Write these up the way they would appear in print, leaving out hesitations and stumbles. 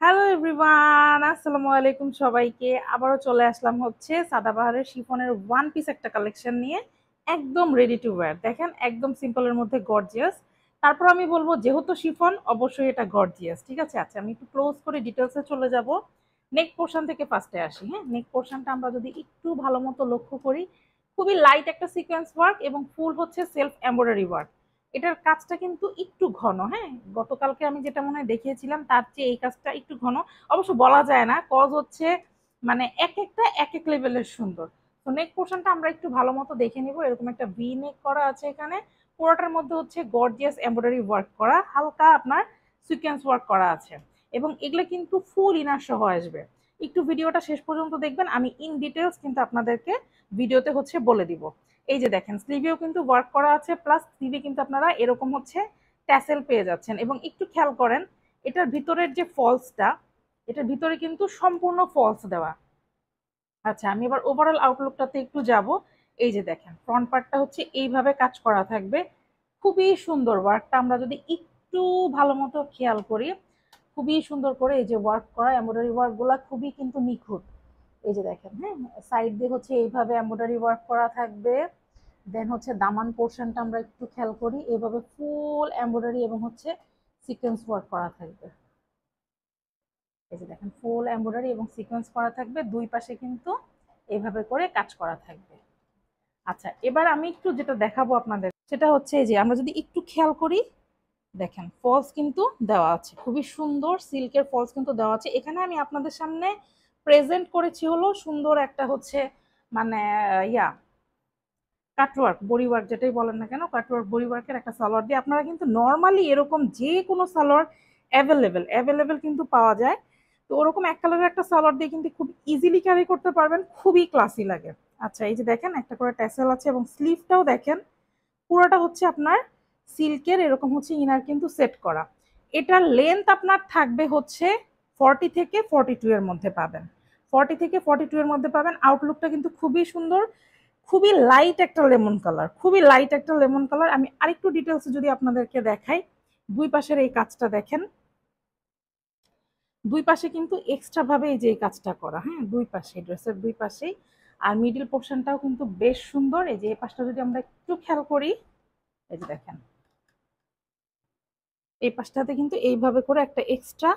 Hello everyone, আসসালামু আলাইকুম সবাইকে। আবারও চলে আসলাম হচ্ছে সাদাবাহারের শিফনের ওয়ান পিস একটা কালেকশন নিয়ে। একদম রেডি টু ওয়্যার, দেখেন একদম সিম্পলের মধ্যে গর্জিয়াস। তারপর আমি বলবো যেহেতু শিফন অবশ্যই এটা গর্জিয়াস, ঠিক আছে। আচ্ছা, আমি একটু ক্লোজ করে ডিটেলসে চলে যাব। নেক পোর্শন থেকে ফার্স্টে আসি। হ্যাঁ, নেক পোর্শনটা আমরা যদি একটু ভালো মতো লক্ষ্য করি, খুবই লাইট একটা সিকোয়েন্স ওয়ার্ক এবং ফুল হচ্ছে সেলফ এমব্রয়ডারি ওয়ার্ক। এটার কাজটা কিন্তু একটু ঘন। হ্যাঁ, গতকালকে আমি যেটা মনে হয় দেখিয়েছিলাম তার চেয়ে এই কাজটা একটু ঘন। অবশ্য বলা যায় না, কজ হচ্ছে মানে এক একটা এক এক লেভেলের সুন্দর। তো নেক পোর্শনটা আমরা একটু ভালো মতো দেখে নিব। এরকম একটা ভি নেক করা আছে এখানে। পুরোটার মধ্যে হচ্ছে গর্জিয়াস এমব্রয়ডারি ওয়ার্ক করা, হালকা আপনার সিকোয়েন্স ওয়ার্ক করা আছে এবং এগুলো কিন্তু ফুল ইনার সহ আসবে। একটু ভিডিওটা শেষ পর্যন্ত দেখবেন, আমি ইন ডিটেলস কিন্তু আপনাদেরকে ভিডিওতে হচ্ছে বলে দিব। এই যে দেখেন, স্লিভেও কিন্তু ওয়ার্ক করা আছে, প্লাস স্লিভে কিন্তু আপনারা এরকম হচ্ছে ট্যাসেল পেয়ে যাচ্ছেন। এবং একটু খেয়াল করেন, এটার ভিতরের যে ফলসটা, এটার ভিতরে কিন্তু সম্পূর্ণ ফলস দেওয়া। আচ্ছা, আমি এবার ওভারঅল আউটলুকটাতে একটু যাব। এই যে দেখেন, ফ্রন্ট পার্টটা হচ্ছে এইভাবে কাজ করা থাকবে। খুবই সুন্দর ওয়ার্কটা, আমরা যদি একটু ভালো মতো খেয়াল করি, খুবই সুন্দর করে এই যে ওয়ার্ক করা এমব্রয়ডারি ওয়ার্ক গুলা খুবই কিন্তু নিখুঁত। এই যে দেখেন, হ্যাঁ, সাইড দিয়ে হচ্ছে এইভাবে এমব্রয়ডারি ওয়ার্ক করা থাকবে। দেন হচ্ছে দামান পোর্শনটা আমরা একটু খেয়াল করি, এভাবে ফুল এমব্রয়ডারি এবং হচ্ছে সিকোয়েন্স ওয়ার্ক করা থাকবে। এই যে দেখেন, ফুল এমব্রয়ডারি এবং সিকোয়েন্স করা থাকবে, দুই পাশে কিন্তু এইভাবে করে কাজ করা থাকবে। আচ্ছা, এবার আমি একটু যেটা দেখাবো আপনাদের সেটা হচ্ছে যে আমরা যদি একটু খেয়াল করি, দেখেন ফলস কিন্তু দেওয়া আছে, খুবই সুন্দর সিল্কের ফলস কিন্তু দেওয়া আছে এখানে। আমি আপনাদের সামনে প্রেজেন্ট করেছি হলো সুন্দর একটা হচ্ছে মানে ইয়া কাটওয়ার্ক বডি ওয়ার্ক যেটাই বলেন না কেন, কাটওয়ার্ক বডি ওয়ার্কের একটা সালোয়ার দিয়ে আপনারা কিন্তু নর্মালি এরকম যে কোনো সালোয়ার অ্যাভেলেবেল অ্যাভেলেবেল কিন্তু পাওয়া যায়। তো ওরকম এক কালারের একটা সালোয়ার দিয়ে কিন্তু খুব ইজিলি ক্যারি করতে পারবেন, খুবই ক্লাসি লাগে। আচ্ছা, এই যে দেখেন একটা করে ট্যাসেল আছে এবং স্লিভটাও দেখেন পুরোটা হচ্ছে আপনার সিল্কের এরকম হচ্ছে ইনার কিন্তু সেট করা। এটার লেন্থ আপনার থাকবে হচ্ছে 40 থেকে 42 এর মধ্যে পাবেন। 40 থেকে 42 এর মধ্যে পাবেন। আউটলুকটা কিন্তু খুবই সুন্দর, খুবই লাইট একটা লেমন কালার, খুবই লাইট একটা লেমন কালার। আমি আরেকটু ডিটেলস যদি আপনাদেরকে দেখাই, দুই পাশের এই কাজটা দেখেন, দুই পাশে কিন্তু এক্সট্রা ভাবে এই যে এই কাজটা করা। হ্যাঁ, দুই পাশে ড্রেসের দুই পাশেই। আর মিডিল পোর্শনটাও কিন্তু বেশ সুন্দর। এই যে এই পাশটা যদি আমরা একটু খেয়াল করি, এই যে দেখেন এই পাশটাতে কিন্তু এইভাবে করে একটা এক্সট্রা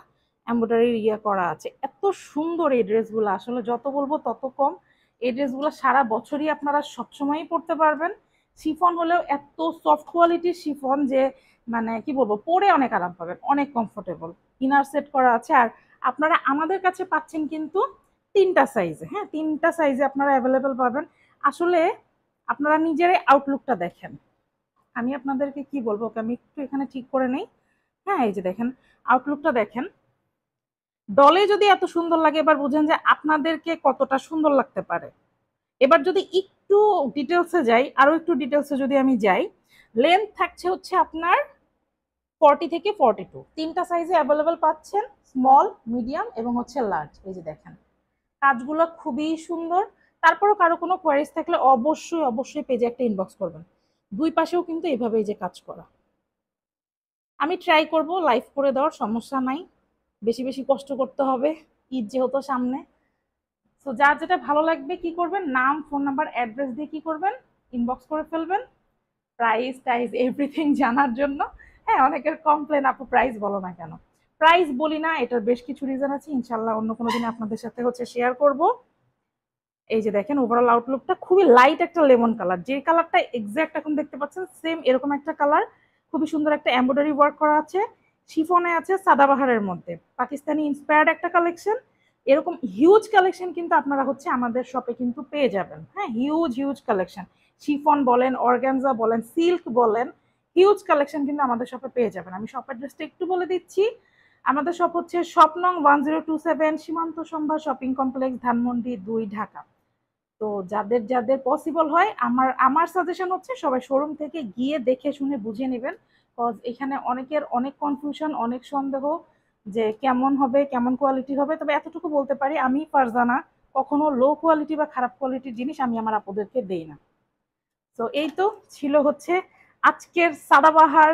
এমব্রয়ডারি ইয়ে করা আছে। এত সুন্দর এই ড্রেসগুলো, আসলে যত বলবো তত কম। এই ড্রেসগুলো সারা বছরই আপনারা সবসময়ই পরতে পারবেন। শিফন হলেও এত সফট কোয়ালিটির শিফন যে মানে কি বলবো, পরে অনেক আরাম পাবেন, অনেক কমফোর্টেবল। ইনার সেট করা আছে। আর আপনারা আমাদের কাছে পাচ্ছেন কিন্তু তিনটা সাইজে। হ্যাঁ, তিনটা সাইজে আপনারা অ্যাভেলেবেল পাবেন। আসলে আপনারা নিজেরাই আউটলুকটা দেখেন। আমি আপনাদেরকে কি বলবো, ওকে আমি একটু এখানে ঠিক করে নেই। হ্যাঁ, এই যে দেখেন আউটলুকটা দেখেন। ডলে যদি এত সুন্দর লাগে, এবার বুঝেন যে আপনাদেরকে কতটা সুন্দর লাগতে পারে। এবার যদি একটু ডিটেলসে যাই, আরো একটু ডিটেলসে যদি আমি যাই, লেন্থ থাকছে হচ্ছে আপনার 40 থেকে 42, তিনটা সাইজে অ্যাভেলেবেল পাচ্ছেন, স্মল, মিডিয়াম এবং হচ্ছে লার্জ। এই যে দেখেন কাজগুলো খুবই সুন্দর। তারপরও কারো কোনো কোয়ারিজ থাকলে অবশ্যই অবশ্যই পেজে একটা ইনবক্স করবেন। দুই পাশেও কিন্তু এইভাবে এই যে কাজ করা। আমি ট্রাই করব লাইভ করে দেওয়ার, সমস্যা নাই। বেশি বেশি কষ্ট করতে হবে, ঈদ যেহেতু সামনে। তো যার যেটা ভালো লাগবে কি করবেন, নাম, ফোন নাম্বার, অ্যাড্রেস দিয়ে কি করবেন, ইনবক্স করে ফেলবেন প্রাইস টাইস এভরিথিং জানার জন্য। হ্যাঁ, অনেকের কমপ্লেন, আপু প্রাইস বলো না কেন। প্রাইস বলি না, এটার বেশ কিছু রিজন আছে, ইনশাল্লাহ অন্য কোনো দিন আপনাদের সাথে হচ্ছে শেয়ার করব। এই যে দেখেন ওভারঅল আউটলুকটা খুবই লাইট একটা লেমন কালার, যে কালারটা এক্স্যাক্ট এখন দেখতে পাচ্ছেন সেম এরকম একটা কালার। খুবই সুন্দর একটা এমব্রয়ডারি ওয়ার্ক করা আছে, শিফনে আছে সাদাবাহারের মধ্যে, পাকিস্তানি ইন্সপায়ার্ড একটা কালেকশন। এরকম হিউজ কালেকশন কিন্তু আপনারা হচ্ছে আমাদের শপে কিন্তু পেয়ে যাবেন। হ্যাঁ, হিউজ হিউজ কালেকশন, শিফন বলেন, অর্গানজা বলেন, সিল্ক বলেন, হিউজ কালেকশন কিন্তু আমাদের শপে পেয়ে যাবেন। আমি শপ অ্যাড্রেসটা একটু বলে দিচ্ছি। আমাদের শপ হচ্ছে শপ নং 1027, সীমান্ত সম্ভার শপিং কমপ্লেক্স, ধানমন্ডি 2, ঢাকা। তো যাদের যাদের পসিবল হয়, আমার আমার সাজেশন হচ্ছে সবাই শোরুম থেকে গিয়ে দেখে শুনে বুঝে নেবেন। কজ এখানে অনেকের অনেক কনফিউশন, অনেক সন্দেহ যে কেমন হবে, কেমন কোয়ালিটি হবে। তবে এতটুকু বলতে পারি, আমি ফারজানা কখনো লো কোয়ালিটি বা খারাপ কোয়ালিটির জিনিস আমি আমার আপুদেরকে দেই না। তো এই তো ছিল হচ্ছে আজকের সাদাবাহার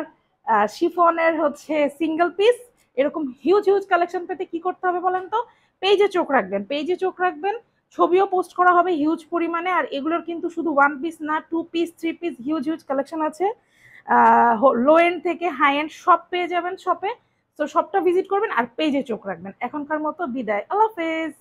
শিফনের হচ্ছে সিঙ্গেল পিস এরকম হিউজ হিউজ কালেকশন পেতে কি করতে হবে বলেন তো? পেজে চোখ রাখবেন, পেজে চোখ রাখবেন। ছবিও পোস্ট করা হবে হিউজ পরিমাণে। আর এগুলোর কিন্তু শুধু ওয়ান পিস না, 2 piece 3 piece huge huge collection আছে। লো এন্ড থেকে হাই এন্ড সব পেয়ে যাবেন শপে। তো শপটা ভিজিট করবেন আর পেজে চোখ রাখবেন। এখনকার মতো বিদায়, আল্লাহ হাফেজ।